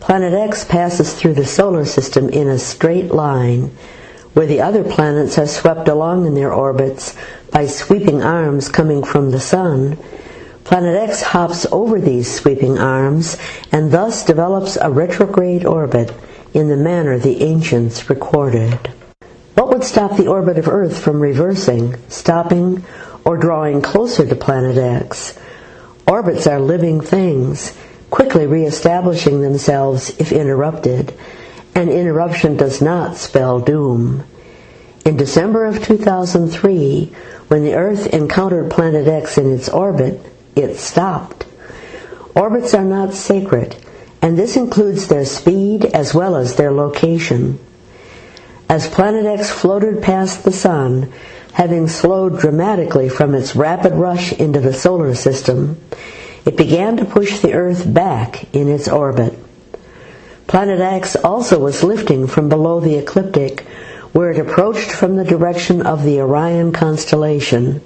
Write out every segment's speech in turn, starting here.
Planet X passes through the solar system in a straight line, where the other planets are swept along in their orbits by sweeping arms coming from the Sun. Planet X hops over these sweeping arms and thus develops a retrograde orbit in the manner the ancients recorded. What would stop the orbit of Earth from reversing, stopping, or drawing closer to Planet X? Orbits are living things, quickly re-establishing themselves if interrupted, and interruption does not spell doom. In December of 2003, when the Earth encountered Planet X in its orbit, it stopped. Orbits are not sacred, and this includes their speed as well as their location. As Planet X floated past the Sun, having slowed dramatically from its rapid rush into the solar system, it began to push the Earth back in its orbit. Planet X also was lifting from below the ecliptic, where it approached from the direction of the Orion constellation,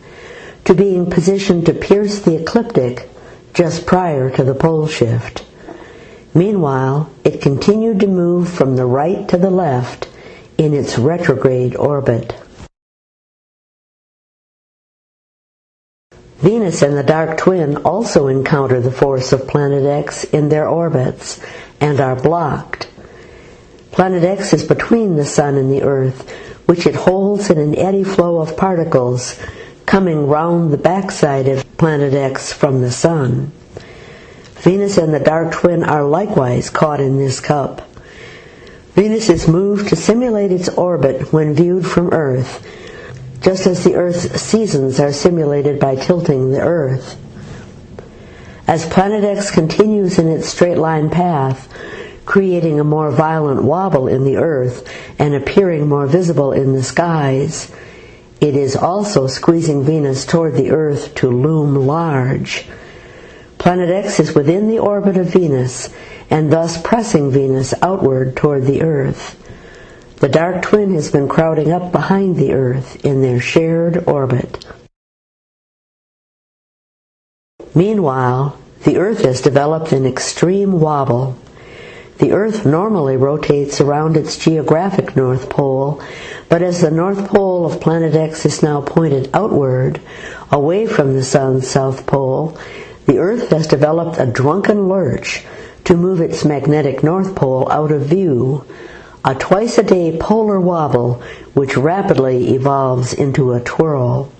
to being positioned to pierce the ecliptic just prior to the pole shift. Meanwhile, it continued to move from the right to the left in its retrograde orbit. Venus and the dark twin also encounter the force of Planet X in their orbits and are blocked. Planet X is between the Sun and the Earth, which it holds in an eddy flow of particles coming round the backside of Planet X from the Sun. Venus and the dark twin are likewise caught in this cup. Venus is moved to simulate its orbit when viewed from Earth, just as the Earth's seasons are simulated by tilting the Earth. As Planet X continues in its straight-line path, creating a more violent wobble in the Earth and appearing more visible in the skies, it is also squeezing Venus toward the Earth to loom large. Planet X is within the orbit of Venus, and thus pressing Venus outward toward the Earth. The dark twin has been crowding up behind the Earth in their shared orbit. Meanwhile, the Earth has developed an extreme wobble. The Earth normally rotates around its geographic North Pole, but as the North Pole of Planet X is now pointed outward, away from the Sun's South Pole, the Earth has developed a drunken lurch to move its magnetic North Pole out of view, a twice-a-day polar wobble which rapidly evolves into a twirl.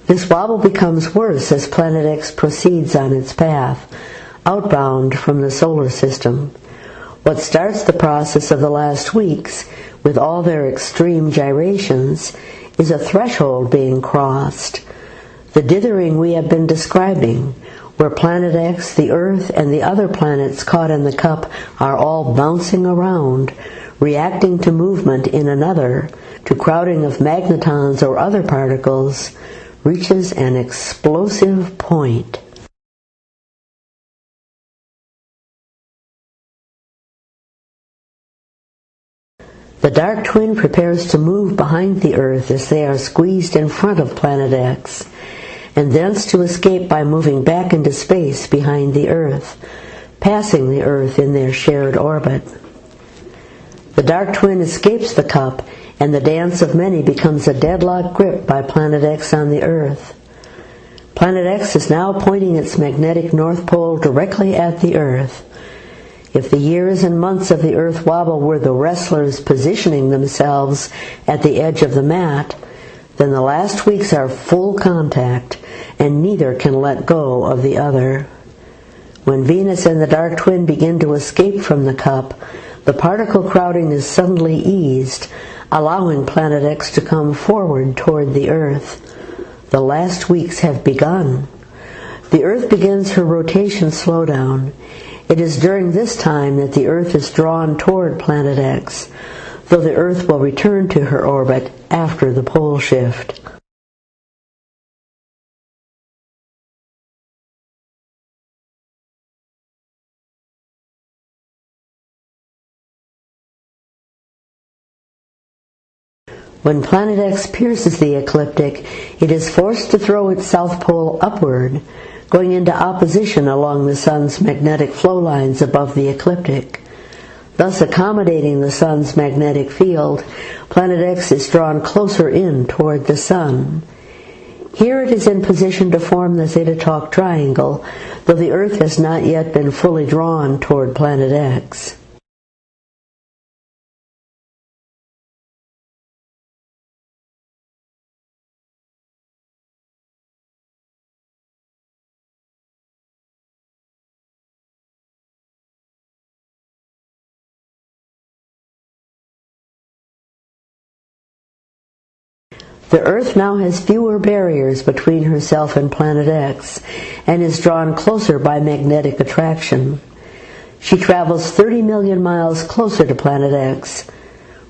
This wobble becomes worse as Planet X proceeds on its path, outbound from the solar system. What starts the process of the last weeks, with all their extreme gyrations, is a threshold being crossed. The dithering we have been describing, where Planet X, the Earth, and the other planets caught in the cup are all bouncing around, reacting to movement in another, to crowding of magnetons or other particles, reaches an explosive point. The dark twin prepares to move behind the Earth as they are squeezed in front of Planet X, and thence to escape by moving back into space behind the Earth, passing the Earth in their shared orbit. The dark twin escapes the cup, and the dance of many becomes a deadlock grip by Planet X on the Earth. Planet X is now pointing its magnetic North Pole directly at the Earth. If the years and months of the Earth wobble were the wrestlers positioning themselves at the edge of the mat, then the last weeks are full contact, and neither can let go of the other. When Venus and the dark twin begin to escape from the cup, the particle crowding is suddenly eased, allowing Planet X to come forward toward the Earth. The last weeks have begun. The Earth begins her rotation slowdown. It is during this time that the Earth is drawn toward Planet X, though the Earth will return to her orbit after the pole shift. When Planet X pierces the ecliptic, it is forced to throw its south pole upward, going into opposition along the Sun's magnetic flow lines above the ecliptic. Thus accommodating the Sun's magnetic field, Planet X is drawn closer in toward the Sun. Here it is in position to form the Theta-Talk triangle, though the Earth has not yet been fully drawn toward Planet X. The Earth now has fewer barriers between herself and Planet X, and is drawn closer by magnetic attraction. She travels 30 million miles closer to Planet X.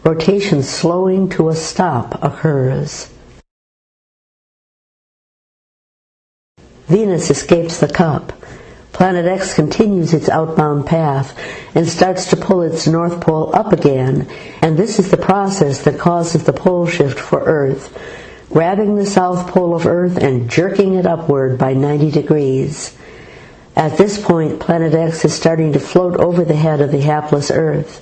Rotation slowing to a stop occurs. Venus escapes the cup. Planet X continues its outbound path and starts to pull its north pole up again, and this is the process that causes the pole shift for Earth, grabbing the south pole of Earth and jerking it upward by 90 degrees. At this point, Planet X is starting to float over the head of the hapless Earth.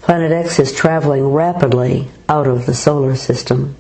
Planet X is traveling rapidly out of the solar system.